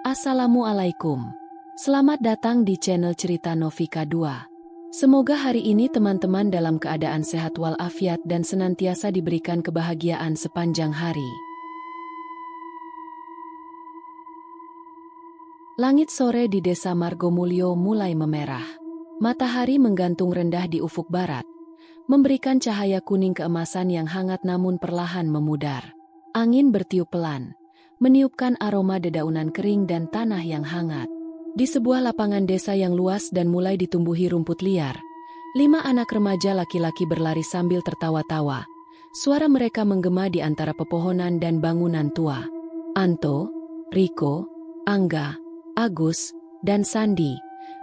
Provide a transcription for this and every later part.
Assalamualaikum. Selamat datang di channel Cerita Novika 2. Semoga hari ini teman-teman dalam keadaan sehat walafiat dan senantiasa diberikan kebahagiaan sepanjang hari. Langit sore di Desa Margomulyo mulai memerah. Matahari menggantung rendah di ufuk barat, memberikan cahaya kuning keemasan yang hangat namun perlahan memudar. Angin bertiup pelan, meniupkan aroma dedaunan kering dan tanah yang hangat. Di sebuah lapangan desa yang luas dan mulai ditumbuhi rumput liar, 5 anak remaja laki-laki berlari sambil tertawa-tawa. Suara mereka menggema di antara pepohonan dan bangunan tua. Anto, Riko, Angga, Agus, dan Sandi,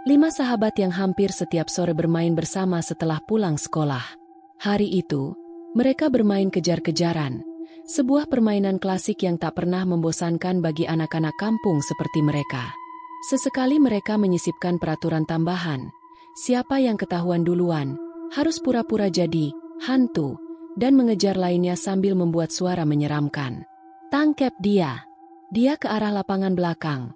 5 sahabat yang hampir setiap sore bermain bersama setelah pulang sekolah. Hari itu, mereka bermain kejar-kejaran, sebuah permainan klasik yang tak pernah membosankan bagi anak-anak kampung seperti mereka. Sesekali mereka menyisipkan peraturan tambahan. Siapa yang ketahuan duluan, harus pura-pura jadi hantu, dan mengejar lainnya sambil membuat suara menyeramkan. "Tangkep dia!" "Dia ke arah lapangan belakang!"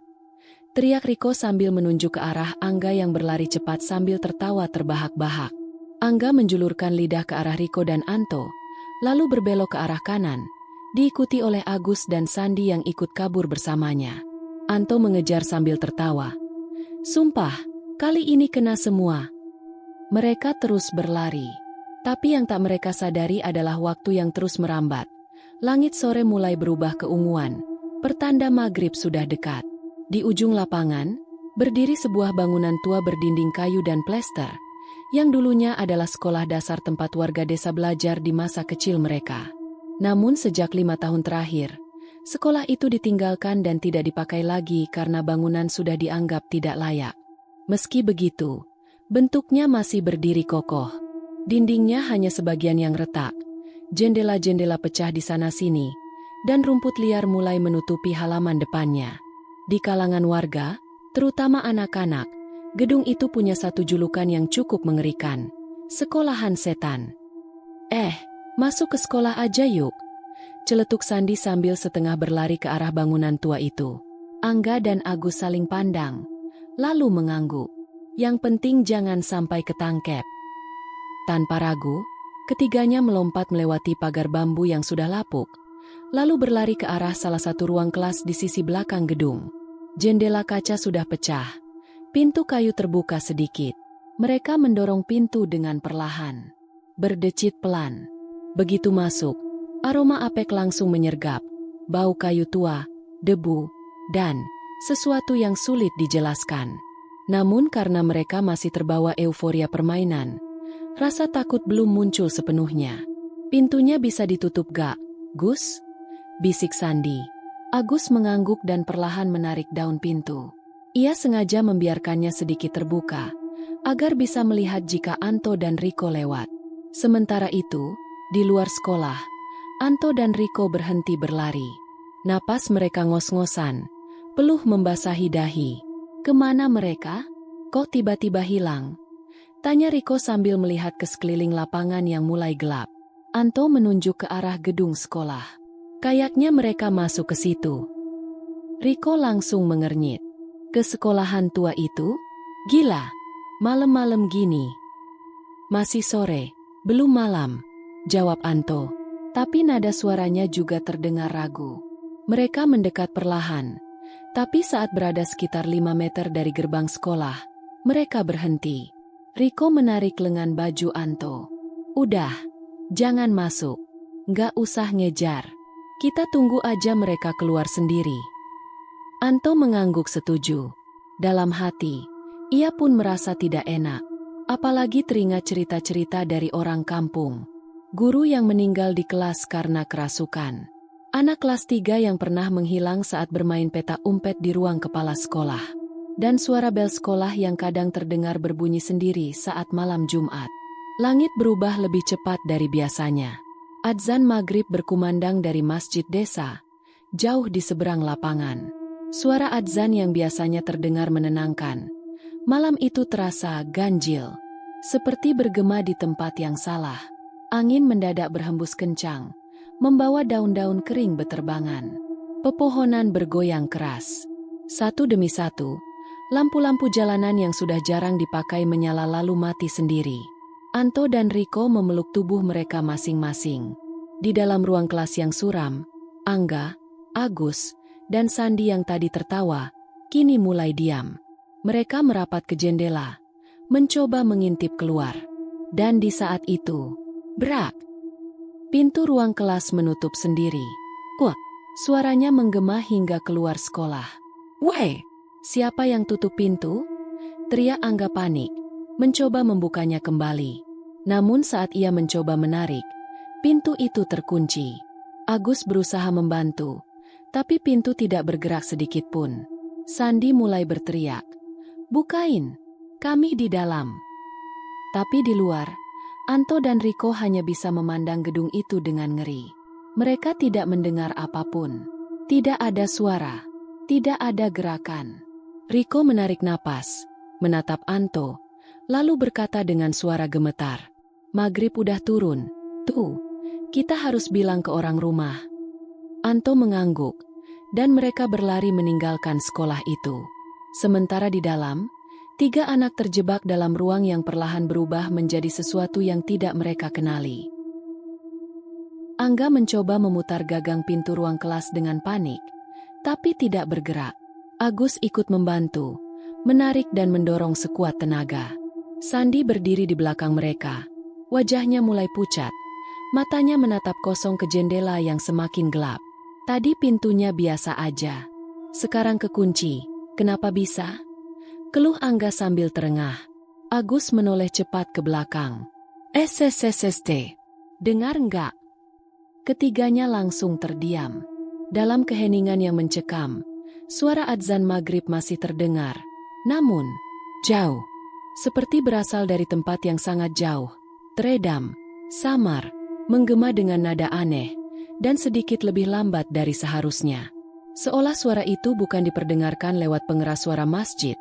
teriak Riko sambil menunjuk ke arah Angga yang berlari cepat sambil tertawa terbahak-bahak. Angga menjulurkan lidah ke arah Riko dan Anto, lalu berbelok ke arah kanan, diikuti oleh Agus dan Sandi yang ikut kabur bersamanya. Anto mengejar sambil tertawa. "Sumpah, kali ini kena semua." Mereka terus berlari. Tapi yang tak mereka sadari adalah waktu yang terus merambat. Langit sore mulai berubah keunguan. Pertanda maghrib sudah dekat. Di ujung lapangan, berdiri sebuah bangunan tua berdinding kayu dan plester, yang dulunya adalah sekolah dasar tempat warga desa belajar di masa kecil mereka. Namun sejak 5 tahun terakhir, sekolah itu ditinggalkan dan tidak dipakai lagi karena bangunan sudah dianggap tidak layak. Meski begitu, bentuknya masih berdiri kokoh. Dindingnya hanya sebagian yang retak, jendela-jendela pecah di sana-sini, dan rumput liar mulai menutupi halaman depannya. Di kalangan warga, terutama anak-anak, gedung itu punya satu julukan yang cukup mengerikan: sekolahan setan. Masuk ke sekolah aja yuk," celetuk Sandi sambil setengah berlari ke arah bangunan tua itu. Angga dan Agus saling pandang, lalu mengangguk. "Yang penting jangan sampai ketangkep." Tanpa ragu, ketiganya melompat melewati pagar bambu yang sudah lapuk, lalu berlari ke arah salah satu ruang kelas di sisi belakang gedung. Jendela kaca sudah pecah, pintu kayu terbuka sedikit. Mereka mendorong pintu dengan perlahan, berdecit pelan. Begitu masuk, aroma apek langsung menyergap, bau kayu tua, debu, dan sesuatu yang sulit dijelaskan. Namun karena mereka masih terbawa euforia permainan, rasa takut belum muncul sepenuhnya. "Pintunya bisa ditutup gak, Gus?" bisik Sandi. Agus mengangguk dan perlahan menarik daun pintu. Ia sengaja membiarkannya sedikit terbuka, agar bisa melihat jika Anto dan Riko lewat. Sementara itu, di luar sekolah, Anto dan Riko berhenti berlari. Napas mereka ngos-ngosan, peluh membasahi dahi. "Kemana mereka? Kok tiba-tiba hilang?" tanya Riko sambil melihat ke sekeliling lapangan yang mulai gelap. Anto menunjuk ke arah gedung sekolah. "Kayaknya mereka masuk ke situ." Riko langsung mengernyit. "Ke sekolahan tua itu? Gila, malam-malam gini." "Masih sore, belum malam," jawab Anto. Tapi nada suaranya juga terdengar ragu. Mereka mendekat perlahan. Tapi saat berada sekitar 5 meter dari gerbang sekolah, mereka berhenti. Riko menarik lengan baju Anto. "Udah, jangan masuk. Nggak usah ngejar. Kita tunggu aja mereka keluar sendiri." Anto mengangguk setuju. Dalam hati, ia pun merasa tidak enak. Apalagi teringat cerita-cerita dari orang kampung. Guru yang meninggal di kelas karena kerasukan. Anak kelas 3 yang pernah menghilang saat bermain petak umpet di ruang kepala sekolah. Dan suara bel sekolah yang kadang terdengar berbunyi sendiri saat malam Jumat. Langit berubah lebih cepat dari biasanya. Adzan maghrib berkumandang dari masjid desa, jauh di seberang lapangan. Suara adzan yang biasanya terdengar menenangkan, malam itu terasa ganjil, seperti bergema di tempat yang salah. Angin mendadak berhembus kencang, membawa daun-daun kering beterbangan. Pepohonan bergoyang keras. Satu demi satu, lampu-lampu jalanan yang sudah jarang dipakai menyala lalu mati sendiri. Anto dan Riko memeluk tubuh mereka masing-masing. Di dalam ruang kelas yang suram, Angga, Agus, dan Sandi yang tadi tertawa, kini mulai diam. Mereka merapat ke jendela, mencoba mengintip keluar. Dan di saat itu, brak! Pintu ruang kelas menutup sendiri. Wah! Suaranya menggema hingga keluar sekolah. "Weh! Siapa yang tutup pintu?" teriak Angga panik, mencoba membukanya kembali. Namun saat ia mencoba menarik, pintu itu terkunci. Agus berusaha membantu, tapi pintu tidak bergerak sedikit pun. Sandi mulai berteriak, "Bukain! Kami di dalam!" Tapi di luar, Anto dan Riko hanya bisa memandang gedung itu dengan ngeri. Mereka tidak mendengar apapun. Tidak ada suara. Tidak ada gerakan. Riko menarik napas, menatap Anto, lalu berkata dengan suara gemetar, "Maghrib udah turun. Tuh, kita harus bilang ke orang rumah." Anto mengangguk, dan mereka berlari meninggalkan sekolah itu. Sementara di dalam, 3 anak terjebak dalam ruang yang perlahan berubah menjadi sesuatu yang tidak mereka kenali. Angga mencoba memutar gagang pintu ruang kelas dengan panik, tapi tidak bergerak. Agus ikut membantu, menarik dan mendorong sekuat tenaga. Sandi berdiri di belakang mereka. Wajahnya mulai pucat, matanya menatap kosong ke jendela yang semakin gelap. Tadi pintunya biasa aja, sekarang kekunci. Kenapa bisa? Keluh Angga sambil terengah. Agus menoleh cepat ke belakang. "SSSST, dengar enggak?" Ketiganya langsung terdiam. Dalam keheningan yang mencekam, suara adzan maghrib masih terdengar. Namun, jauh. Seperti berasal dari tempat yang sangat jauh. Teredam, samar, menggema dengan nada aneh, dan sedikit lebih lambat dari seharusnya. Seolah suara itu bukan diperdengarkan lewat pengeras suara masjid,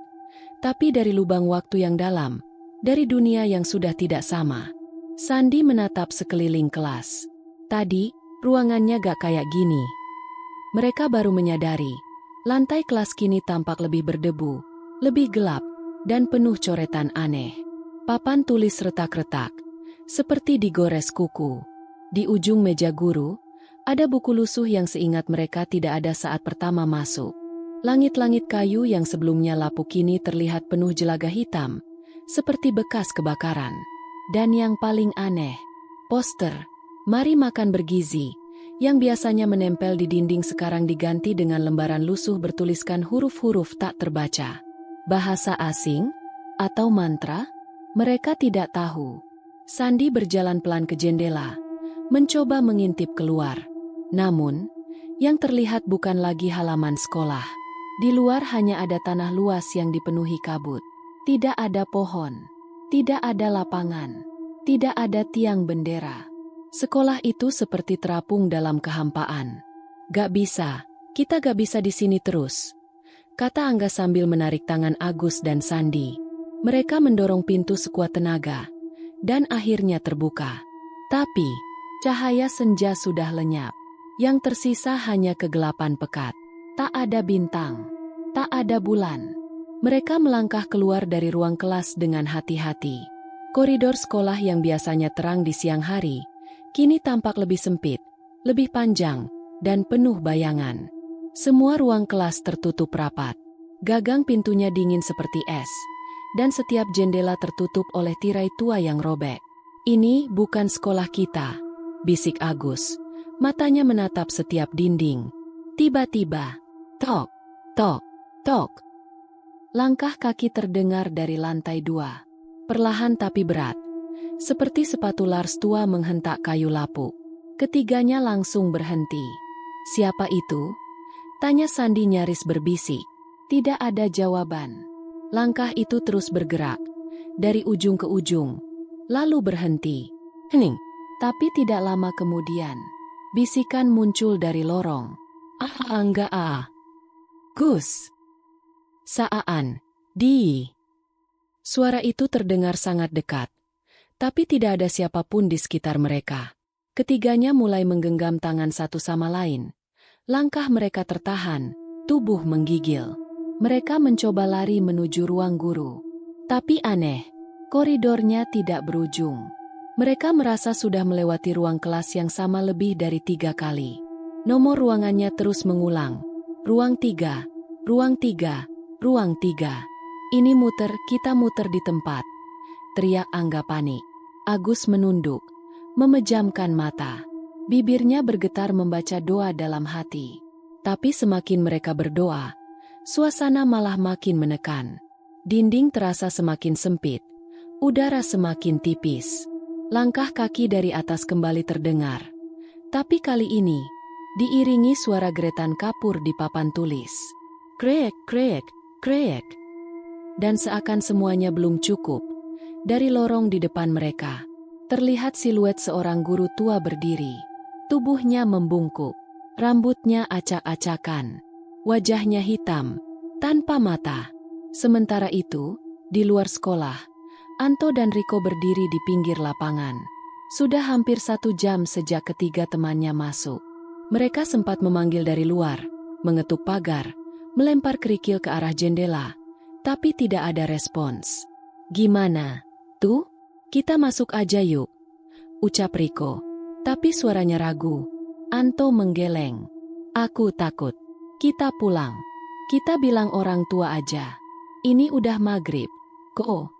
tapi dari lubang waktu yang dalam, dari dunia yang sudah tidak sama. Sandi menatap sekeliling kelas. Tadi, ruangannya gak kayak gini. Mereka baru menyadari, lantai kelas kini tampak lebih berdebu, lebih gelap, dan penuh coretan aneh. Papan tulis retak-retak, seperti digores kuku. Di ujung meja guru, ada buku lusuh yang seingat mereka tidak ada saat pertama masuk. Langit-langit kayu yang sebelumnya lapuk kini terlihat penuh jelaga hitam, seperti bekas kebakaran. Dan yang paling aneh, poster, "Mari makan bergizi," yang biasanya menempel di dinding sekarang diganti dengan lembaran lusuh bertuliskan huruf-huruf tak terbaca. Bahasa asing? Atau mantra? Mereka tidak tahu. Sandi berjalan pelan ke jendela, mencoba mengintip keluar. Namun, yang terlihat bukan lagi halaman sekolah. Di luar hanya ada tanah luas yang dipenuhi kabut. Tidak ada pohon, tidak ada lapangan, tidak ada tiang bendera. Sekolah itu seperti terapung dalam kehampaan. "Gak bisa, kita gak bisa di sini terus," kata Angga sambil menarik tangan Agus dan Sandi. Mereka mendorong pintu sekuat tenaga, dan akhirnya terbuka. Tapi, cahaya senja sudah lenyap. Yang tersisa hanya kegelapan pekat. Tak ada bintang, tak ada bulan. Mereka melangkah keluar dari ruang kelas dengan hati-hati. Koridor sekolah yang biasanya terang di siang hari, kini tampak lebih sempit, lebih panjang, dan penuh bayangan. Semua ruang kelas tertutup rapat. Gagang pintunya dingin seperti es, dan setiap jendela tertutup oleh tirai tua yang robek. "Ini bukan sekolah kita," bisik Agus. Matanya menatap setiap dinding. Tiba-tiba, tok, tok, tok. Langkah kaki terdengar dari lantai 2. Perlahan tapi berat. Seperti sepatu Lars tua menghentak kayu lapuk. Ketiganya langsung berhenti. "Siapa itu?" tanya Sandi nyaris berbisik. Tidak ada jawaban. Langkah itu terus bergerak, dari ujung ke ujung, lalu berhenti. Hening. Tapi tidak lama kemudian, bisikan muncul dari lorong. "Angga ah. Gus. Saaan. Di." Suara itu terdengar sangat dekat, tapi tidak ada siapapun di sekitar mereka. Ketiganya mulai menggenggam tangan satu sama lain. Langkah mereka tertahan, tubuh menggigil. Mereka mencoba lari menuju ruang guru. Tapi aneh, koridornya tidak berujung. Mereka merasa sudah melewati ruang kelas yang sama lebih dari 3 kali. Nomor ruangannya terus mengulang. Ruang 3, ruang 3, ruang 3. Ini muter, kita muter di tempat. Teriak Angga panik. Agus menunduk, memejamkan mata. Bibirnya bergetar membaca doa dalam hati. Tapi semakin mereka berdoa, suasana malah makin menekan. Dinding terasa semakin sempit, udara semakin tipis. Langkah kaki dari atas kembali terdengar. Tapi kali ini, diiringi suara geretan kapur di papan tulis. Krek, krek, krek. Dan seakan semuanya belum cukup, dari lorong di depan mereka, terlihat siluet seorang guru tua berdiri. Tubuhnya membungkuk, rambutnya acak-acakan, wajahnya hitam, tanpa mata. Sementara itu, di luar sekolah, Anto dan Riko berdiri di pinggir lapangan. Sudah hampir 1 jam sejak ketiga temannya masuk. Mereka sempat memanggil dari luar, mengetuk pagar, melempar kerikil ke arah jendela, tapi tidak ada respons. Gimana? Tuh, kita masuk aja yuk, ucap Riko. Tapi suaranya ragu. Anto menggeleng. Aku takut. Kita pulang. Kita bilang orang tua aja. Ini udah maghrib. Kok?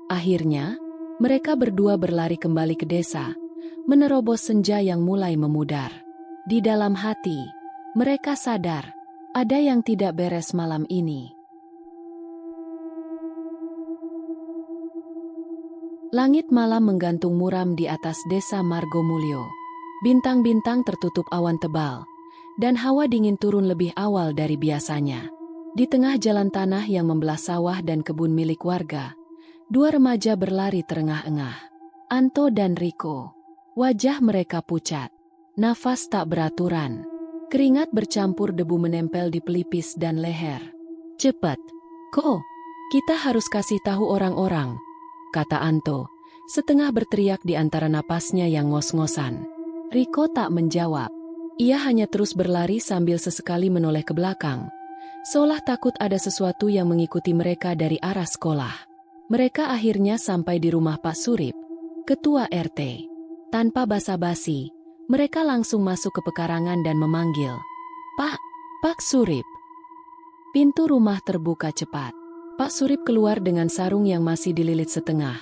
Akhirnya, mereka berdua berlari kembali ke desa, menerobos senja yang mulai memudar. Di dalam hati, mereka sadar, ada yang tidak beres malam ini. Langit malam menggantung muram di atas desa Margomulyo. Bintang-bintang tertutup awan tebal, dan hawa dingin turun lebih awal dari biasanya. Di tengah jalan tanah yang membelah sawah dan kebun milik warga, 2 remaja berlari terengah-engah. Anto dan Riko. Wajah mereka pucat. Nafas tak beraturan. Keringat bercampur debu menempel di pelipis dan leher. Cepat, Ko. Kita harus kasih tahu orang-orang, kata Anto, setengah berteriak di antara napasnya yang ngos-ngosan. Riko tak menjawab. Ia hanya terus berlari sambil sesekali menoleh ke belakang, seolah takut ada sesuatu yang mengikuti mereka dari arah sekolah. Mereka akhirnya sampai di rumah Pak Surip, ketua RT. Tanpa basa-basi, mereka langsung masuk ke pekarangan dan memanggil, Pak Surip. Pintu rumah terbuka cepat. Pak Surip keluar dengan sarung yang masih dililit setengah.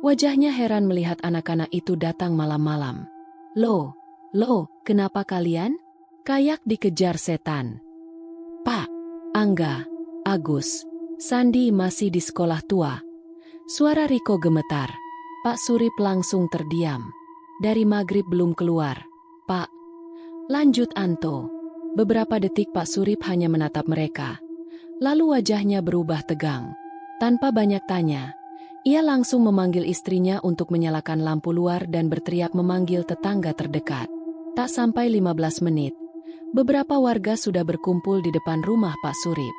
Wajahnya heran melihat anak-anak itu datang malam-malam. Loh, kenapa kalian? Kayak dikejar setan. Pak, Angga, Agus, Sandi masih di sekolah tua. Suara Riko gemetar. Pak Surip langsung terdiam. Dari maghrib belum keluar. Pak, lanjut Anto. Beberapa detik Pak Surip hanya menatap mereka. Lalu wajahnya berubah tegang. Tanpa banyak tanya, ia langsung memanggil istrinya untuk menyalakan lampu luar dan berteriak memanggil tetangga terdekat. Tak sampai 15 menit, beberapa warga sudah berkumpul di depan rumah Pak Surip.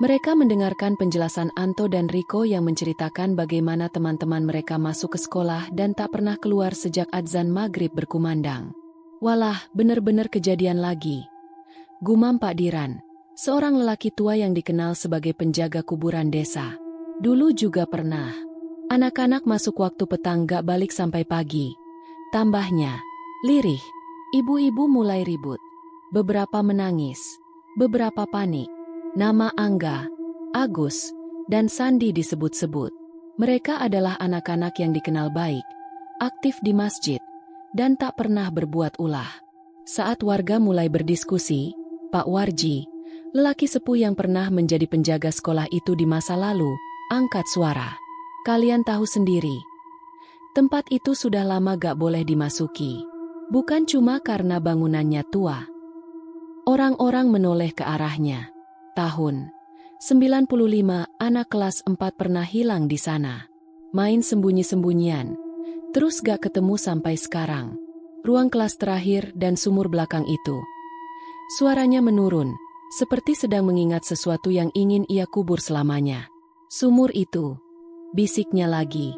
Mereka mendengarkan penjelasan Anto dan Riko yang menceritakan bagaimana teman-teman mereka masuk ke sekolah dan tak pernah keluar sejak adzan maghrib berkumandang. Walah, benar-benar kejadian lagi, gumam Pak Diran, seorang lelaki tua yang dikenal sebagai penjaga kuburan desa. Dulu juga pernah. Anak-anak masuk waktu petang gak balik sampai pagi. Tambahnya, lirih. Ibu-ibu mulai ribut. Beberapa menangis, beberapa panik. Nama Angga, Agus, dan Sandi disebut-sebut. Mereka adalah anak-anak yang dikenal baik, aktif di masjid, dan tak pernah berbuat ulah. Saat warga mulai berdiskusi, Pak Warji, lelaki sepuh yang pernah menjadi penjaga sekolah itu di masa lalu, angkat suara. Kalian tahu sendiri, tempat itu sudah lama gak boleh dimasuki. Bukan cuma karena bangunannya tua. Orang-orang menoleh ke arahnya. Tahun 95, anak kelas 4 pernah hilang di sana. Main sembunyi-sembunyian, terus gak ketemu sampai sekarang. Ruang kelas terakhir dan sumur belakang itu. Suaranya menurun, seperti sedang mengingat sesuatu yang ingin ia kubur selamanya. Sumur itu, bisiknya lagi.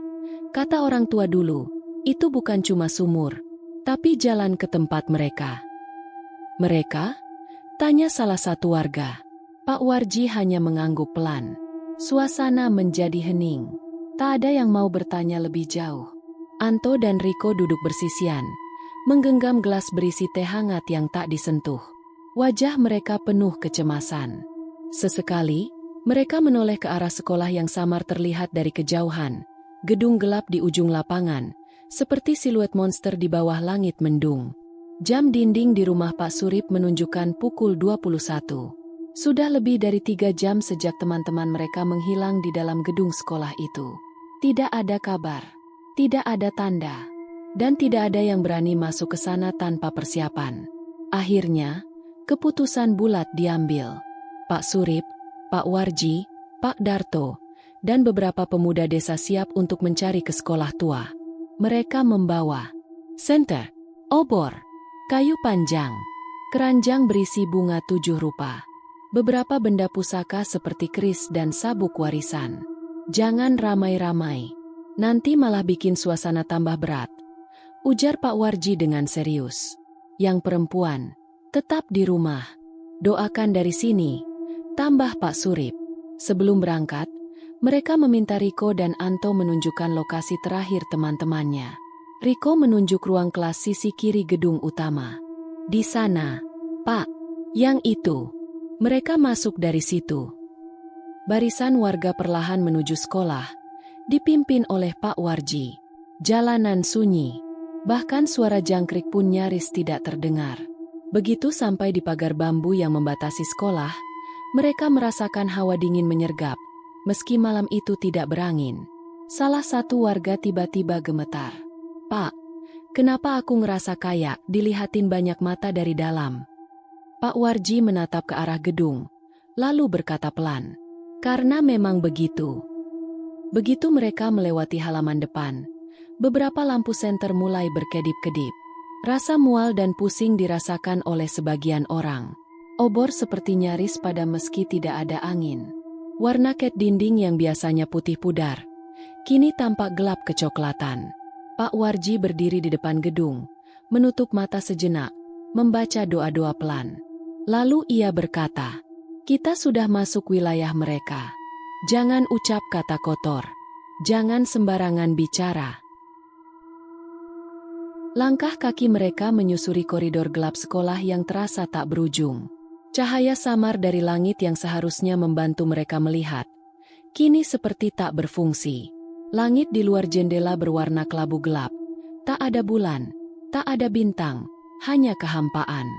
Kata orang tua dulu, itu bukan cuma sumur, tapi jalan ke tempat mereka. Mereka? Tanya salah satu warga. Pak Warji hanya mengangguk pelan. Suasana menjadi hening. Tak ada yang mau bertanya lebih jauh. Anto dan Riko duduk bersisian, menggenggam gelas berisi teh hangat yang tak disentuh. Wajah mereka penuh kecemasan. Sesekali, mereka menoleh ke arah sekolah yang samar terlihat dari kejauhan. Gedung gelap di ujung lapangan, seperti siluet monster di bawah langit mendung. Jam dinding di rumah Pak Surip menunjukkan pukul 21. Sudah lebih dari 3 jam sejak teman-teman mereka menghilang di dalam gedung sekolah itu. Tidak ada kabar, tidak ada tanda, dan tidak ada yang berani masuk ke sana tanpa persiapan. Akhirnya, keputusan bulat diambil. Pak Surip, Pak Warji, Pak Darto, dan beberapa pemuda desa siap untuk mencari ke sekolah tua. Mereka membawa senter, obor, kayu panjang, keranjang berisi bunga 7 rupa. Beberapa benda pusaka seperti keris dan sabuk warisan. Jangan ramai-ramai, nanti malah bikin suasana tambah berat, ujar Pak Warji dengan serius. Yang perempuan, tetap di rumah. Doakan dari sini, tambah Pak Surip. Sebelum berangkat, mereka meminta Riko dan Anto menunjukkan lokasi terakhir teman-temannya. Riko menunjuk ruang kelas sisi kiri gedung utama. Di sana, Pak, yang itu. Mereka masuk dari situ. Barisan warga perlahan menuju sekolah, dipimpin oleh Pak Warji. Jalanan sunyi, bahkan suara jangkrik pun nyaris tidak terdengar. Begitu sampai di pagar bambu yang membatasi sekolah, mereka merasakan hawa dingin menyergap, meski malam itu tidak berangin. Salah satu warga tiba-tiba gemetar. "Pak, kenapa aku ngerasa kayak dilihatin banyak mata dari dalam?" Pak Warji menatap ke arah gedung, lalu berkata pelan, "Karena memang begitu." Begitu mereka melewati halaman depan, beberapa lampu senter mulai berkedip-kedip. Rasa mual dan pusing dirasakan oleh sebagian orang. Obor seperti nyaris padam meski tidak ada angin. Warna cat dinding yang biasanya putih pudar, kini tampak gelap kecoklatan. Pak Warji berdiri di depan gedung, menutup mata sejenak, membaca doa-doa pelan. Lalu ia berkata, "Kita sudah masuk wilayah mereka. Jangan ucap kata kotor. Jangan sembarangan bicara." Langkah kaki mereka menyusuri koridor gelap sekolah yang terasa tak berujung. Cahaya samar dari langit yang seharusnya membantu mereka melihat, kini seperti tak berfungsi. Langit di luar jendela berwarna kelabu gelap. Tak ada bulan, tak ada bintang, hanya kehampaan.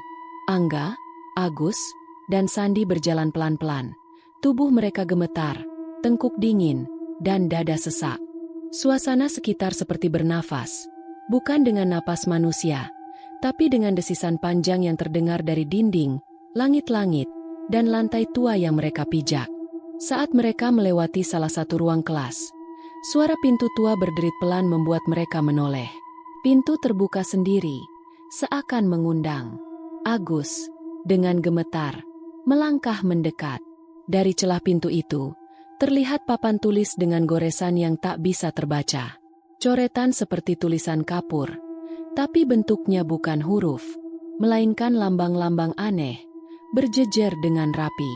Angga, Agus, dan Sandi berjalan pelan-pelan. Tubuh mereka gemetar, tengkuk dingin, dan dada sesak. Suasana sekitar seperti bernafas, bukan dengan napas manusia, tapi dengan desisan panjang yang terdengar dari dinding, langit-langit, dan lantai tua yang mereka pijak. Saat mereka melewati salah satu ruang kelas, suara pintu tua berderit pelan membuat mereka menoleh. Pintu terbuka sendiri, seakan mengundang. Agus, dengan gemetar, melangkah mendekat. Dari celah pintu itu, terlihat papan tulis dengan goresan yang tak bisa terbaca. Coretan seperti tulisan kapur, tapi bentuknya bukan huruf, melainkan lambang-lambang aneh, berjejer dengan rapi.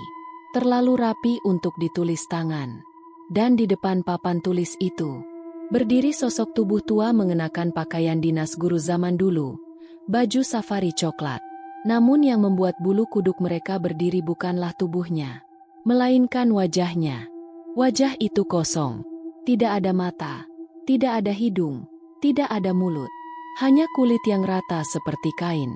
Terlalu rapi untuk ditulis tangan. Dan di depan papan tulis itu, berdiri sosok tubuh tua mengenakan pakaian dinas guru zaman dulu, baju safari coklat. Namun yang membuat bulu kuduk mereka berdiri bukanlah tubuhnya, melainkan wajahnya. Wajah itu kosong, tidak ada mata, tidak ada hidung, tidak ada mulut, hanya kulit yang rata seperti kain.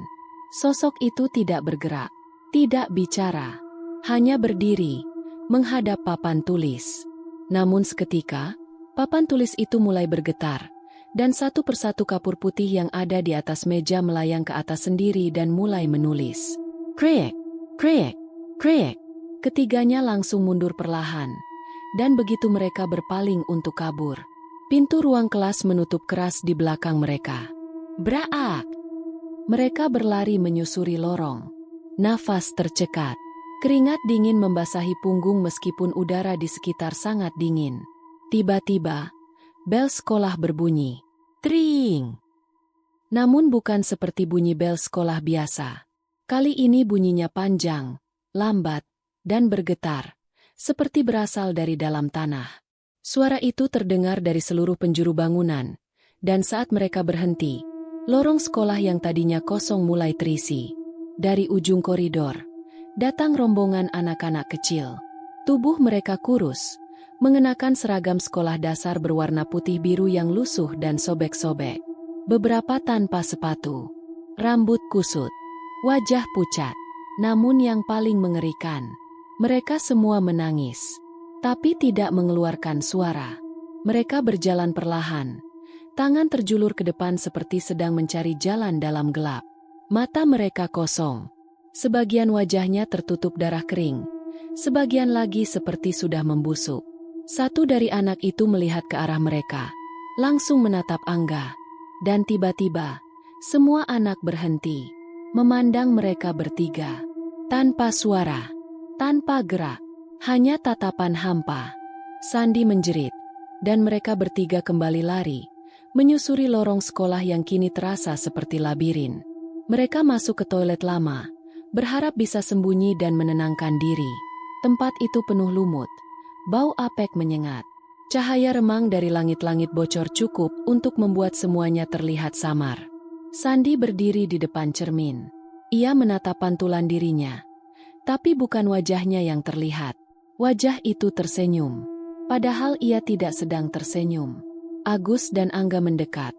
Sosok itu tidak bergerak, tidak bicara, hanya berdiri, menghadap papan tulis. Namun seketika, papan tulis itu mulai bergetar, dan satu persatu kapur putih yang ada di atas meja melayang ke atas sendiri dan mulai menulis. Krek, krek, krek. Ketiganya langsung mundur perlahan, dan begitu mereka berpaling untuk kabur, pintu ruang kelas menutup keras di belakang mereka. Braak! Mereka berlari menyusuri lorong. Nafas tercekat. Keringat dingin membasahi punggung meskipun udara di sekitar sangat dingin. Tiba-tiba, bel sekolah berbunyi. Tring! Namun bukan seperti bunyi bel sekolah biasa. Kali ini bunyinya panjang, lambat, dan bergetar, seperti berasal dari dalam tanah. Suara itu terdengar dari seluruh penjuru bangunan, dan saat mereka berhenti, lorong sekolah yang tadinya kosong mulai terisi. Dari ujung koridor, datang rombongan anak-anak kecil. Tubuh mereka kurus, mengenakan seragam sekolah dasar berwarna putih biru yang lusuh dan sobek-sobek. Beberapa tanpa sepatu, rambut kusut, wajah pucat. Namun yang paling mengerikan, mereka semua menangis, tapi tidak mengeluarkan suara. Mereka berjalan perlahan, tangan terjulur ke depan seperti sedang mencari jalan dalam gelap. Mata mereka kosong, sebagian wajahnya tertutup darah kering, sebagian lagi seperti sudah membusuk. Satu dari anak itu melihat ke arah mereka, langsung menatap Angga, dan tiba-tiba, semua anak berhenti, memandang mereka bertiga, tanpa suara, tanpa gerak, hanya tatapan hampa. Sandi menjerit, dan mereka bertiga kembali lari, menyusuri lorong sekolah yang kini terasa seperti labirin. Mereka masuk ke toilet lama, berharap bisa sembunyi dan menenangkan diri. Tempat itu penuh lumut, bau apek menyengat. Cahaya remang dari langit-langit bocor cukup untuk membuat semuanya terlihat samar. Sandi berdiri di depan cermin. Ia menatap pantulan dirinya, tapi bukan wajahnya yang terlihat. Wajah itu tersenyum, padahal ia tidak sedang tersenyum. Agus dan Angga mendekat,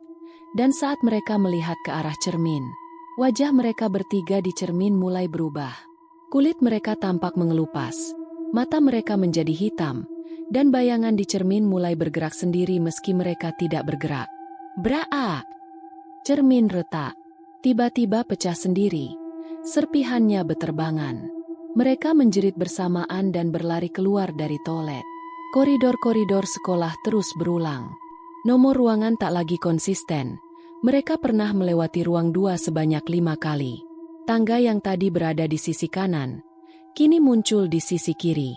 dan saat mereka melihat ke arah cermin, wajah mereka bertiga di cermin mulai berubah. Kulit mereka tampak mengelupas, mata mereka menjadi hitam, dan bayangan di cermin mulai bergerak sendiri meski mereka tidak bergerak. Braak! Cermin retak, tiba-tiba pecah sendiri, serpihannya beterbangan. Mereka menjerit bersamaan dan berlari keluar dari toilet. Koridor-koridor sekolah terus berulang. Nomor ruangan tak lagi konsisten. Mereka pernah melewati ruang 2 sebanyak 5 kali. Tangga yang tadi berada di sisi kanan, kini muncul di sisi kiri.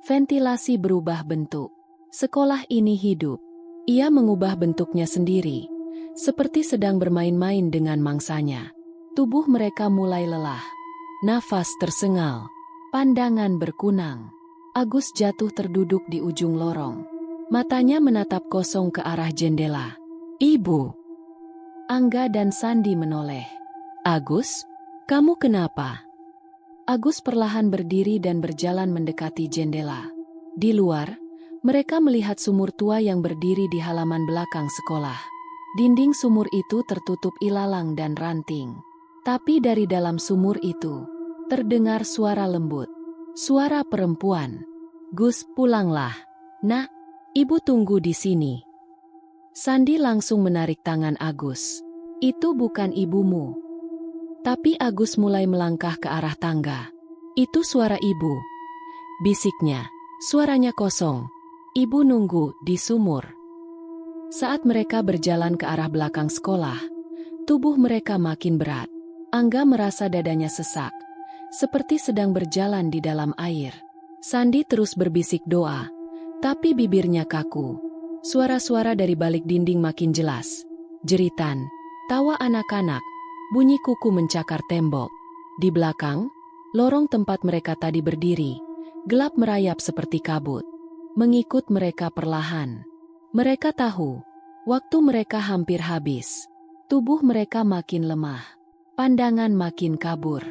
Ventilasi berubah bentuk. Sekolah ini hidup. Ia mengubah bentuknya sendiri, seperti sedang bermain-main dengan mangsanya. Tubuh mereka mulai lelah. Nafas tersengal. Pandangan berkunang. Agus jatuh terduduk di ujung lorong. Matanya menatap kosong ke arah jendela. Ibu! Angga dan Sandi menoleh. Agus, kamu kenapa? Agus perlahan berdiri dan berjalan mendekati jendela. Di luar, mereka melihat sumur tua yang berdiri di halaman belakang sekolah. Dinding sumur itu tertutup ilalang dan ranting. Tapi dari dalam sumur itu, terdengar suara lembut. Suara perempuan. Gus, pulanglah. Nak, ibu tunggu di sini. Sandi langsung menarik tangan Agus. Itu bukan ibumu. Tapi Agus mulai melangkah ke arah tangga. Itu suara ibu. Bisiknya, suaranya kosong. Ibu nunggu di sumur. Saat mereka berjalan ke arah belakang sekolah, tubuh mereka makin berat. Angga merasa dadanya sesak, seperti sedang berjalan di dalam air. Sandi terus berbisik doa, tapi bibirnya kaku. Suara-suara dari balik dinding makin jelas. Jeritan, tawa anak-anak, bunyi kuku mencakar tembok. Di belakang, lorong tempat mereka tadi berdiri, gelap merayap seperti kabut. Mengikut mereka perlahan. Mereka tahu, waktu mereka hampir habis. Tubuh mereka makin lemah. Pandangan makin kabur.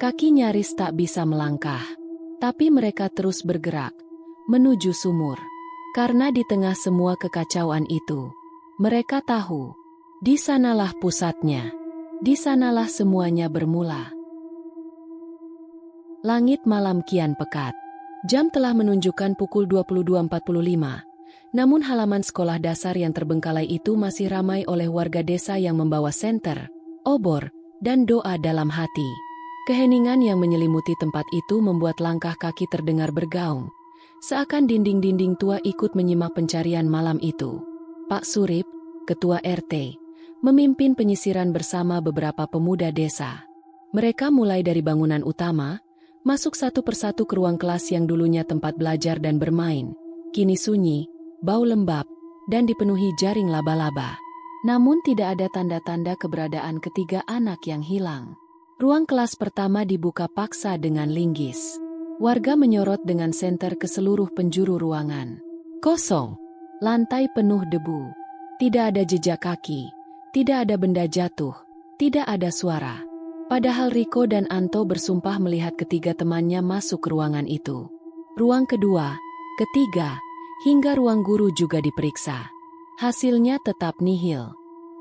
Kaki nyaris tak bisa melangkah. Tapi mereka terus bergerak, menuju sumur. Karena di tengah semua kekacauan itu, mereka tahu, di sanalah pusatnya. Di sanalah semuanya bermula. Langit malam kian pekat. Jam telah menunjukkan pukul 22.45. Namun halaman sekolah dasar yang terbengkalai itu masih ramai oleh warga desa yang membawa senter, obor, dan doa dalam hati. Keheningan yang menyelimuti tempat itu membuat langkah kaki terdengar bergaung. Seakan dinding-dinding tua ikut menyimak pencarian malam itu. Pak Surip, ketua RT, memimpin penyisiran bersama beberapa pemuda desa. Mereka mulai dari bangunan utama, masuk satu persatu ke ruang kelas yang dulunya tempat belajar dan bermain. Kini sunyi, bau lembab, dan dipenuhi jaring laba-laba. Namun tidak ada tanda-tanda keberadaan ketiga anak yang hilang. Ruang kelas pertama dibuka paksa dengan linggis. Warga menyorot dengan senter ke seluruh penjuru ruangan. Kosong. Lantai penuh debu. Tidak ada jejak kaki. Tidak ada benda jatuh. Tidak ada suara. Padahal Riko dan Anto bersumpah melihat ketiga temannya masuk ke ruangan itu. Ruang kedua, ketiga, hingga ruang guru juga diperiksa. Hasilnya tetap nihil.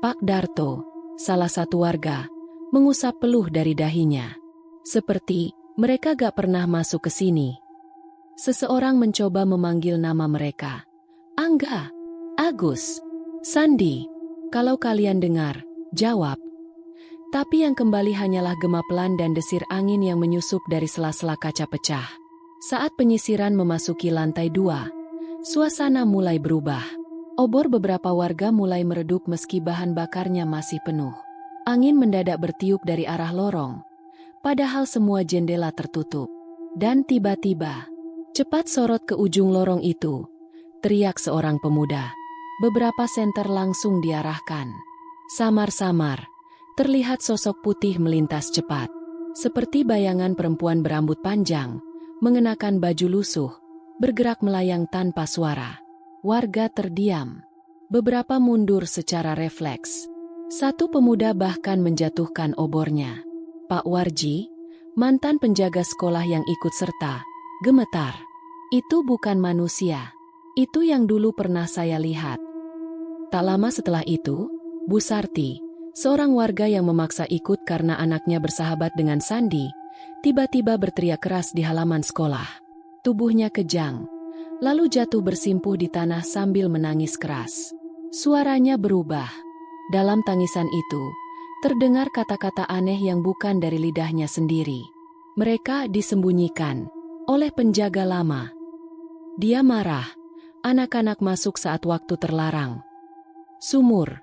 Pak Darto, salah satu warga, mengusap peluh dari dahinya. Seperti mereka gak pernah masuk ke sini. Seseorang mencoba memanggil nama mereka. Angga, Agus, Sandi. Kalau kalian dengar, jawab. Tapi yang kembali hanyalah gema pelan dan desir angin yang menyusup dari sela-sela kaca pecah. Saat penyisiran memasuki lantai 2, suasana mulai berubah. Obor beberapa warga mulai meredup meski bahan bakarnya masih penuh. Angin mendadak bertiup dari arah lorong. Padahal semua jendela tertutup. Dan tiba-tiba, cepat sorot ke ujung lorong itu, teriak seorang pemuda. Beberapa senter langsung diarahkan. Samar-samar, terlihat sosok putih melintas cepat. Seperti bayangan perempuan berambut panjang, mengenakan baju lusuh, bergerak melayang tanpa suara. Warga terdiam. Beberapa mundur secara refleks. Satu pemuda bahkan menjatuhkan obornya. Pak Warji, mantan penjaga sekolah yang ikut serta, gemetar. Itu bukan manusia. Itu yang dulu pernah saya lihat. Tak lama setelah itu, Bu Sarti, seorang warga yang memaksa ikut karena anaknya bersahabat dengan Sandi, tiba-tiba berteriak keras di halaman sekolah. Tubuhnya kejang, lalu jatuh bersimpuh di tanah sambil menangis keras. Suaranya berubah. Dalam tangisan itu, terdengar kata-kata aneh yang bukan dari lidahnya sendiri. Mereka disembunyikan oleh penjaga lama. Dia marah. Anak-anak masuk saat waktu terlarang. Sumur,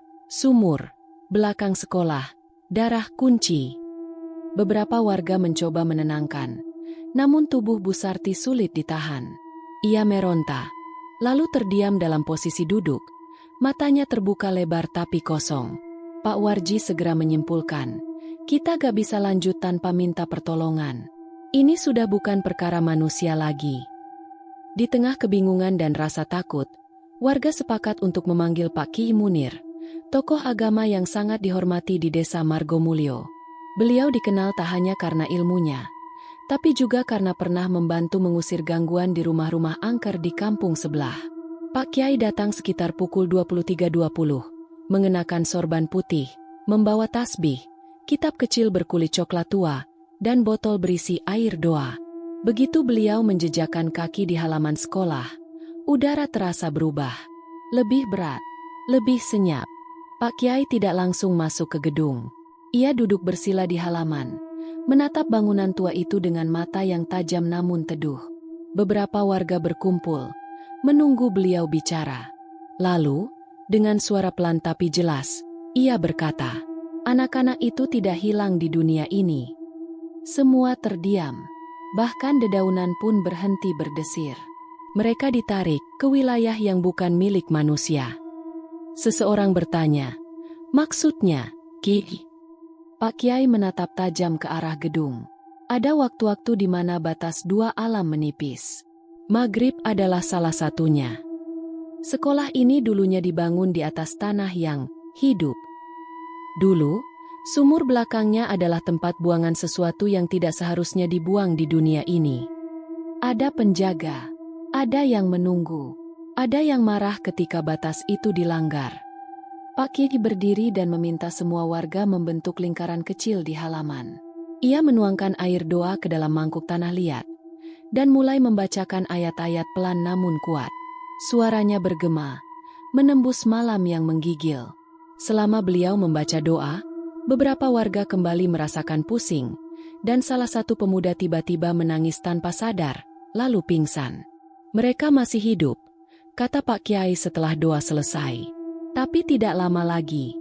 belakang sekolah, darah kunci. Beberapa warga mencoba menenangkan, namun tubuh Bu Sarti sulit ditahan. Ia meronta, lalu terdiam dalam posisi duduk, matanya terbuka lebar tapi kosong. Pak Warji segera menyimpulkan, kita gak bisa lanjut tanpa minta pertolongan. Ini sudah bukan perkara manusia lagi. Di tengah kebingungan dan rasa takut, warga sepakat untuk memanggil Pak Ki Munir, tokoh agama yang sangat dihormati di desa Margomulyo. Beliau dikenal tak hanya karena ilmunya, tapi juga karena pernah membantu mengusir gangguan di rumah-rumah angker di kampung sebelah. Pak Kiai datang sekitar pukul 23.20, mengenakan sorban putih, membawa tasbih, kitab kecil berkulit coklat tua, dan botol berisi air doa. Begitu beliau menjejakkan kaki di halaman sekolah, udara terasa berubah. Lebih berat, lebih senyap. Pak Kiai tidak langsung masuk ke gedung. Ia duduk bersila di halaman, menatap bangunan tua itu dengan mata yang tajam namun teduh. Beberapa warga berkumpul, menunggu beliau bicara. Lalu, dengan suara pelan tapi jelas, ia berkata, anak-anak itu tidak hilang di dunia ini. Semua terdiam. Bahkan dedaunan pun berhenti berdesir. Mereka ditarik ke wilayah yang bukan milik manusia. Seseorang bertanya, maksudnya, Ki? Pak Kiai menatap tajam ke arah gedung. Ada waktu-waktu di mana batas dua alam menipis. Maghrib adalah salah satunya. Sekolah ini dulunya dibangun di atas tanah yang hidup. Dulu, sumur belakangnya adalah tempat buangan sesuatu yang tidak seharusnya dibuang di dunia ini. Ada penjaga, ada yang menunggu, ada yang marah ketika batas itu dilanggar. Pak Kiai berdiri dan meminta semua warga membentuk lingkaran kecil di halaman. Ia menuangkan air doa ke dalam mangkuk tanah liat, dan mulai membacakan ayat-ayat pelan namun kuat. Suaranya bergema, menembus malam yang menggigil. Selama beliau membaca doa, beberapa warga kembali merasakan pusing, dan salah satu pemuda tiba-tiba menangis tanpa sadar, lalu pingsan. Mereka masih hidup, kata Pak Kiai setelah doa selesai. Tapi tidak lama lagi.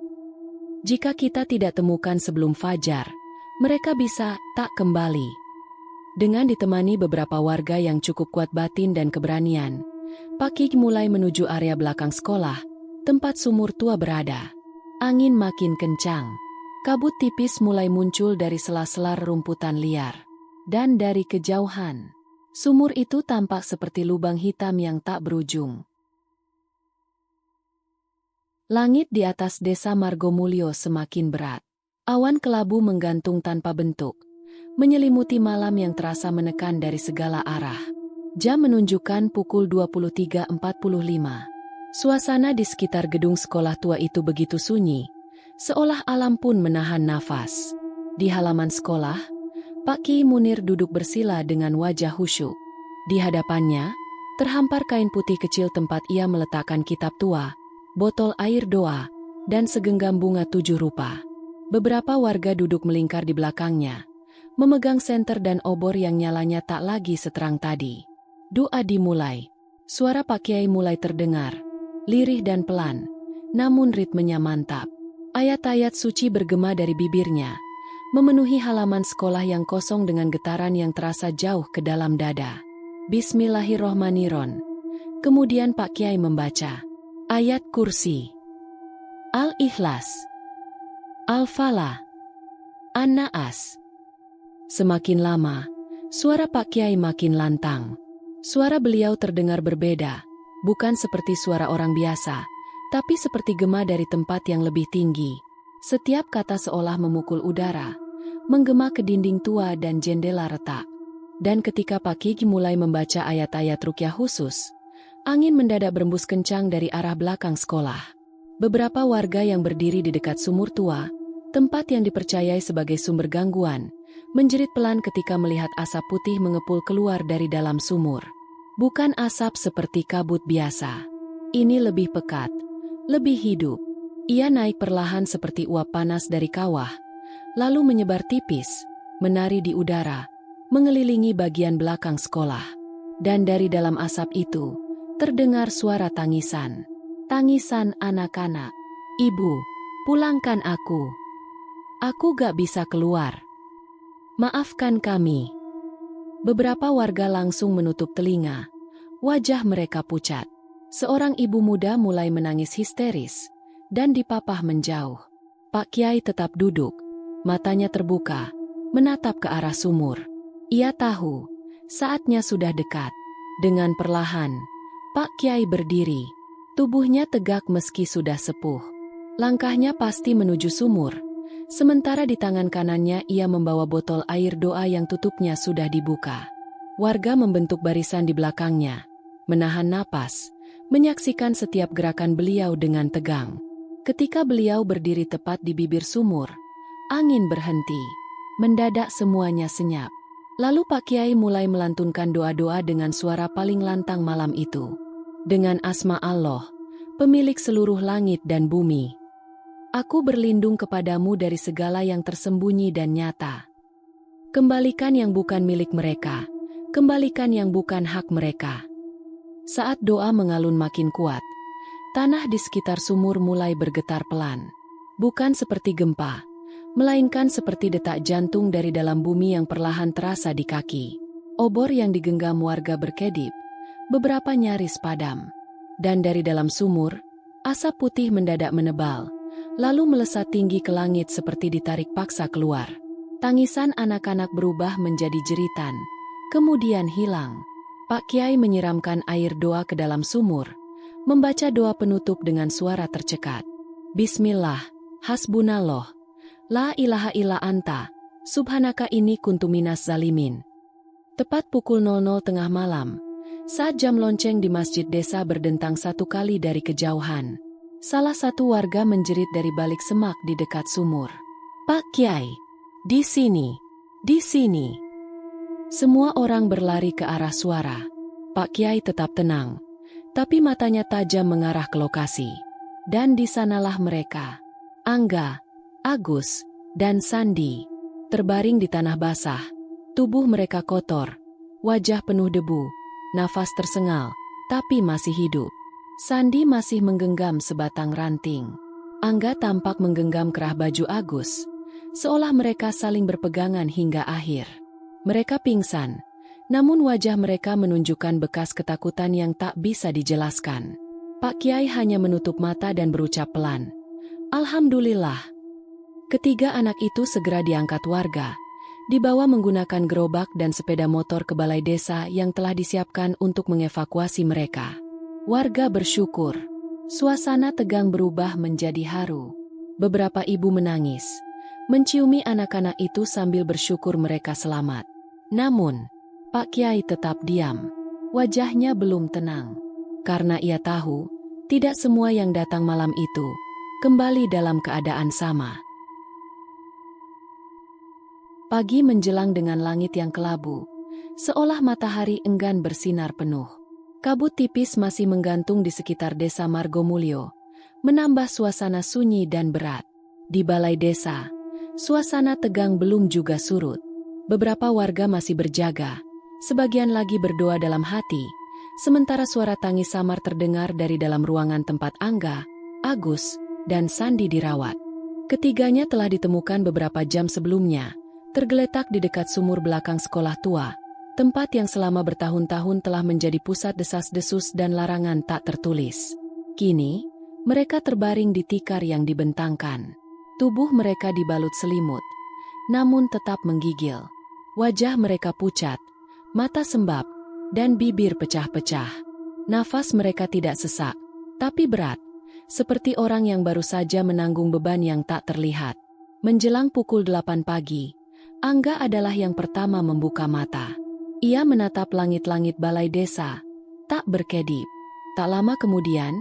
Jika kita tidak temukan sebelum fajar, mereka bisa tak kembali. Dengan ditemani beberapa warga yang cukup kuat batin dan keberanian, Pak Kiai mulai menuju area belakang sekolah, tempat sumur tua berada. Angin makin kencang. Kabut tipis mulai muncul dari sela-sela rumputan liar. Dan dari kejauhan, Sumur itu tampak seperti lubang hitam yang tak berujung. Langit di atas desa Margomulyo semakin berat. Awan kelabu menggantung tanpa bentuk, menyelimuti malam yang terasa menekan dari segala arah. Jam menunjukkan pukul 23.45. Suasana di sekitar gedung sekolah tua itu begitu sunyi, seolah alam pun menahan nafas. Di halaman sekolah, Pak Ki Munir duduk bersila dengan wajah khusyuk. Di hadapannya, terhampar kain putih kecil tempat ia meletakkan kitab tua, botol air doa, dan segenggam bunga 7 rupa. Beberapa warga duduk melingkar di belakangnya, memegang senter dan obor yang nyalanya tak lagi seterang tadi. Doa dimulai. Suara Pak Kiai mulai terdengar, lirih dan pelan, namun ritmenya mantap. Ayat-ayat suci bergema dari bibirnya, memenuhi halaman sekolah yang kosong dengan getaran yang terasa jauh ke dalam dada. Bismillahirrohmanirrohim. Kemudian Pak Kiai membaca ayat kursi, Al-Ikhlas, Al-Falah, An-Naas. Semakin lama, suara Pak Kiai makin lantang. Suara beliau terdengar berbeda, bukan seperti suara orang biasa, tapi seperti gema dari tempat yang lebih tinggi. Setiap kata seolah memukul udara, menggema ke dinding tua dan jendela retak. Dan ketika Pak Kiai mulai membaca ayat-ayat ruqyah khusus, angin mendadak berembus kencang dari arah belakang sekolah. Beberapa warga yang berdiri di dekat sumur tua, tempat yang dipercayai sebagai sumber gangguan, menjerit pelan ketika melihat asap putih mengepul keluar dari dalam sumur. Bukan asap seperti kabut biasa. Ini lebih pekat, lebih hidup. Ia naik perlahan seperti uap panas dari kawah, lalu menyebar tipis, menari di udara, mengelilingi bagian belakang sekolah. Dan dari dalam asap itu, terdengar suara tangisan. Tangisan anak-anak. Ibu, pulangkan aku. Aku gak bisa keluar. Maafkan kami. Beberapa warga langsung menutup telinga. Wajah mereka pucat. Seorang ibu muda mulai menangis histeris, dan dipapah menjauh. Pak Kiai tetap duduk, matanya terbuka, menatap ke arah sumur. Ia tahu, saatnya sudah dekat. Dengan perlahan, Pak Kiai berdiri. Tubuhnya tegak meski sudah sepuh. Langkahnya pasti menuju sumur. Sementara di tangan kanannya ia membawa botol air doa yang tutupnya sudah dibuka. Warga membentuk barisan di belakangnya, menahan napas, menyaksikan setiap gerakan beliau dengan tegang. Ketika beliau berdiri tepat di bibir sumur, angin berhenti. Mendadak semuanya senyap. Lalu Pak Kiai mulai melantunkan doa-doa dengan suara paling lantang malam itu. Dengan asma Allah, pemilik seluruh langit dan bumi. Aku berlindung kepadamu dari segala yang tersembunyi dan nyata. Kembalikan yang bukan milik mereka, kembalikan yang bukan hak mereka. Saat doa mengalun makin kuat, tanah di sekitar sumur mulai bergetar pelan. Bukan seperti gempa, melainkan seperti detak jantung dari dalam bumi yang perlahan terasa di kaki. Obor yang digenggam warga berkedip, beberapa nyaris padam. Dan dari dalam sumur, asap putih mendadak menebal, lalu melesat tinggi ke langit seperti ditarik paksa keluar. Tangisan anak-anak berubah menjadi jeritan, kemudian hilang. Pak Kiai menyiramkan air doa ke dalam sumur, membaca doa penutup dengan suara tercekat. Bismillah, hasbunallah, la ilaha illa anta, subhanaka inni kuntu minas zalimin. Tepat pukul 00 tengah malam, saat jam lonceng di masjid desa berdentang satu kali dari kejauhan, salah satu warga menjerit dari balik semak di dekat sumur. Pak Kiai, di sini, di sini. Semua orang berlari ke arah suara. Pak Kiai tetap tenang, tapi matanya tajam mengarah ke lokasi. Dan di sanalah mereka, Angga, Agus, dan Sandi, terbaring di tanah basah. Tubuh mereka kotor, wajah penuh debu, nafas tersengal, tapi masih hidup. Sandi masih menggenggam sebatang ranting. Angga tampak menggenggam kerah baju Agus, seolah mereka saling berpegangan hingga akhir. Mereka pingsan, namun wajah mereka menunjukkan bekas ketakutan yang tak bisa dijelaskan. Pak Kiai hanya menutup mata dan berucap pelan, Alhamdulillah. Ketiga anak itu segera diangkat warga, Dibawa menggunakan gerobak dan sepeda motor ke balai desa yang telah disiapkan untuk mengevakuasi mereka. Warga bersyukur. Suasana tegang berubah menjadi haru. Beberapa ibu menangis, menciumi anak-anak itu sambil bersyukur mereka selamat. Namun, Pak Kiai tetap diam. Wajahnya belum tenang. Karena ia tahu, tidak semua yang datang malam itu kembali dalam keadaan sama. Pagi menjelang dengan langit yang kelabu, seolah matahari enggan bersinar penuh. Kabut tipis masih menggantung di sekitar desa Margomulyo, menambah suasana sunyi dan berat. Di balai desa, suasana tegang belum juga surut. Beberapa warga masih berjaga, sebagian lagi berdoa dalam hati, sementara suara tangis samar terdengar dari dalam ruangan tempat Angga, Agus, dan Sandi dirawat. Ketiganya telah ditemukan beberapa jam sebelumnya, tergeletak di dekat sumur belakang sekolah tua, tempat yang selama bertahun-tahun telah menjadi pusat desas-desus dan larangan tak tertulis. Kini, mereka terbaring di tikar yang dibentangkan. Tubuh mereka dibalut selimut, namun tetap menggigil. Wajah mereka pucat, mata sembab, dan bibir pecah-pecah. Nafas mereka tidak sesak, tapi berat, seperti orang yang baru saja menanggung beban yang tak terlihat. Menjelang pukul 8 pagi, Angga adalah yang pertama membuka mata. Ia menatap langit-langit balai desa, tak berkedip. Tak lama kemudian,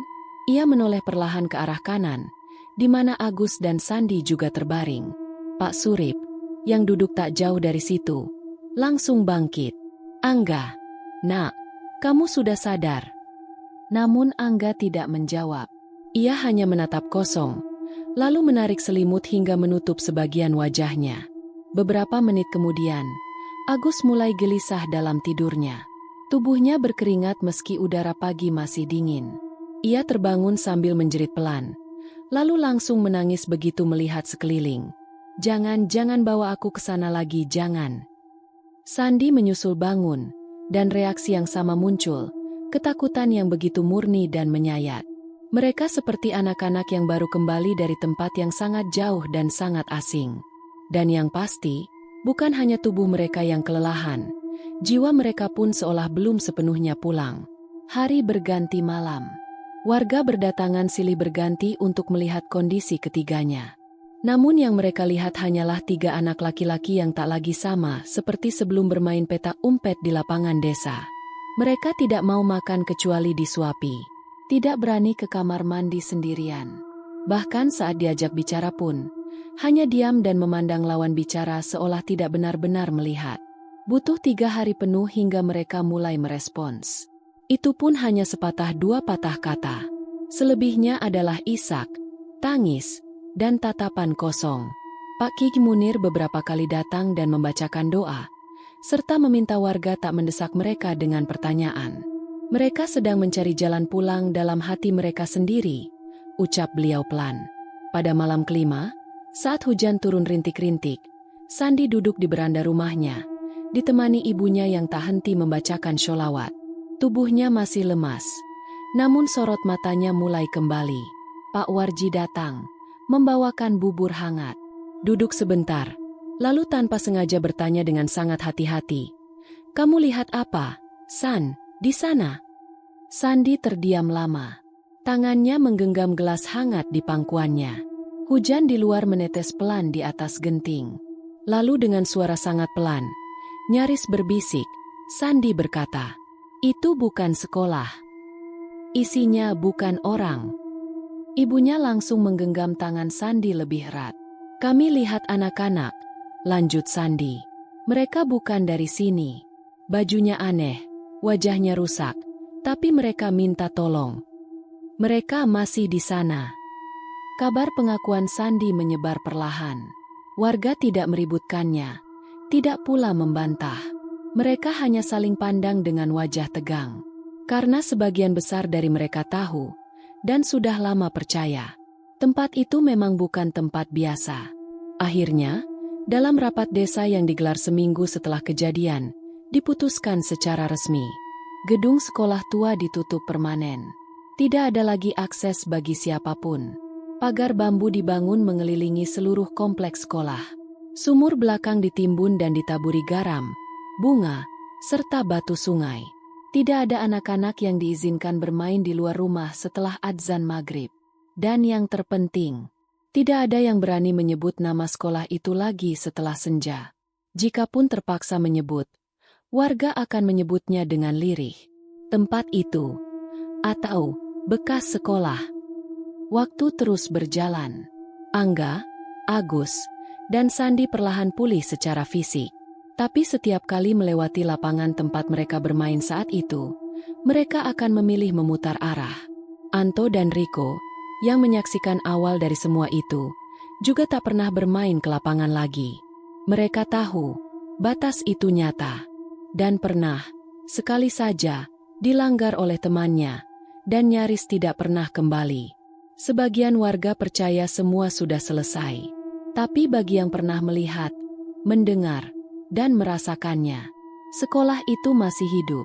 ia menoleh perlahan ke arah kanan, di mana Agus dan Sandi juga terbaring. Pak Surip, yang duduk tak jauh dari situ, langsung bangkit. "Angga, nak, kamu sudah sadar?" Namun Angga tidak menjawab. Ia hanya menatap kosong, lalu menarik selimut hingga menutup sebagian wajahnya. Beberapa menit kemudian, Agus mulai gelisah dalam tidurnya. Tubuhnya berkeringat meski udara pagi masih dingin. Ia terbangun sambil menjerit pelan, lalu langsung menangis begitu melihat sekeliling. Jangan bawa aku ke sana lagi, jangan." Sandi menyusul bangun, dan reaksi yang sama muncul, ketakutan yang begitu murni dan menyayat. Mereka seperti anak-anak yang baru kembali dari tempat yang sangat jauh dan sangat asing. Dan yang pasti, bukan hanya tubuh mereka yang kelelahan, jiwa mereka pun seolah belum sepenuhnya pulang. Hari berganti malam. Warga berdatangan silih berganti untuk melihat kondisi ketiganya. Namun yang mereka lihat hanyalah 3 anak laki-laki yang tak lagi sama seperti sebelum bermain petak umpet di lapangan desa. Mereka tidak mau makan kecuali disuapi. Tidak berani ke kamar mandi sendirian. Bahkan saat diajak bicara pun, hanya diam dan memandang lawan bicara seolah tidak benar-benar melihat. Butuh 3 hari penuh hingga mereka mulai merespons. Itu pun hanya sepatah 2 patah kata. Selebihnya adalah isak, tangis, dan tatapan kosong. Pak Ki Munir beberapa kali datang dan membacakan doa, serta meminta warga tak mendesak mereka dengan pertanyaan. Mereka sedang mencari jalan pulang dalam hati mereka sendiri, ucap beliau pelan. Pada malam kelima, saat hujan turun rintik-rintik, Sandi duduk di beranda rumahnya, ditemani ibunya yang tak henti membacakan sholawat. Tubuhnya masih lemas, namun sorot matanya mulai kembali. Pak Warji datang, membawakan bubur hangat. Duduk sebentar, lalu tanpa sengaja bertanya dengan sangat hati-hati. "Kamu lihat apa, San, di sana?" Sandi terdiam lama. Tangannya menggenggam gelas hangat di pangkuannya. Hujan di luar menetes pelan di atas genting. Lalu dengan suara sangat pelan, nyaris berbisik, Sandi berkata, "Itu bukan sekolah. Isinya bukan orang." Ibunya langsung menggenggam tangan Sandi lebih erat. "Kami lihat anak-anak," lanjut Sandi. "Mereka bukan dari sini. Bajunya aneh, wajahnya rusak, tapi mereka minta tolong. Mereka masih di sana." Kabar pengakuan Sandi menyebar perlahan. Warga tidak meributkannya, tidak pula membantah. Mereka hanya saling pandang dengan wajah tegang. Karena sebagian besar dari mereka tahu, dan sudah lama percaya, tempat itu memang bukan tempat biasa. Akhirnya, dalam rapat desa yang digelar seminggu setelah kejadian, diputuskan secara resmi. Gedung sekolah tua ditutup permanen. Tidak ada lagi akses bagi siapapun. Pagar bambu dibangun mengelilingi seluruh kompleks sekolah. Sumur belakang ditimbun dan ditaburi garam, bunga, serta batu sungai. Tidak ada anak-anak yang diizinkan bermain di luar rumah setelah adzan maghrib. Dan yang terpenting, tidak ada yang berani menyebut nama sekolah itu lagi setelah senja. Jikapun terpaksa menyebut, warga akan menyebutnya dengan lirih. Tempat itu, atau bekas sekolah. Waktu terus berjalan. Angga, Agus, dan Sandi perlahan pulih secara fisik. Tapi setiap kali melewati lapangan tempat mereka bermain saat itu, mereka akan memilih memutar arah. Anto dan Riko, yang menyaksikan awal dari semua itu, juga tak pernah bermain ke lapangan lagi. Mereka tahu, batas itu nyata. Dan pernah, sekali saja, dilanggar oleh temannya, dan nyaris tidak pernah kembali. Sebagian warga percaya semua sudah selesai. Tapi bagi yang pernah melihat, mendengar, dan merasakannya, sekolah itu masih hidup,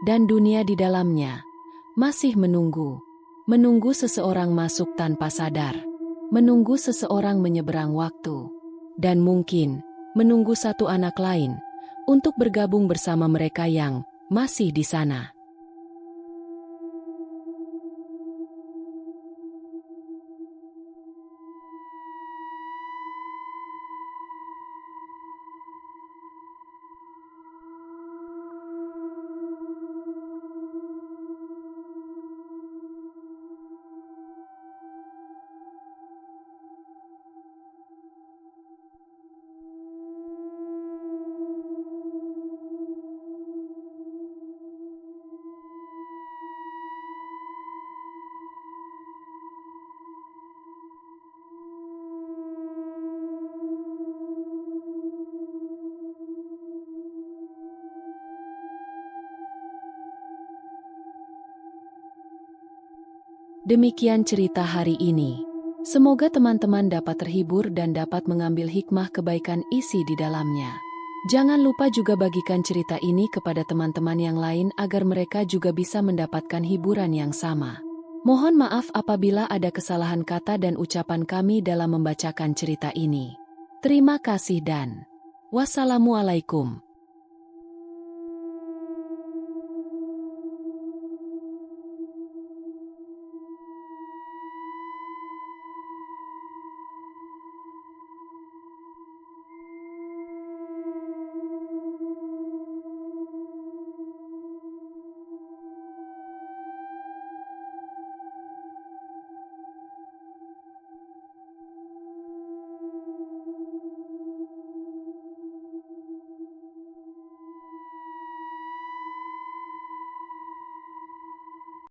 dan dunia di dalamnya masih menunggu. Menunggu seseorang masuk tanpa sadar, menunggu seseorang menyeberang waktu, dan mungkin menunggu satu anak lain untuk bergabung bersama mereka yang masih di sana. Demikian cerita hari ini. Semoga teman-teman dapat terhibur dan dapat mengambil hikmah kebaikan isi di dalamnya. Jangan lupa juga bagikan cerita ini kepada teman-teman yang lain agar mereka juga bisa mendapatkan hiburan yang sama. Mohon maaf apabila ada kesalahan kata dan ucapan kami dalam membacakan cerita ini. Terima kasih dan wassalamualaikum.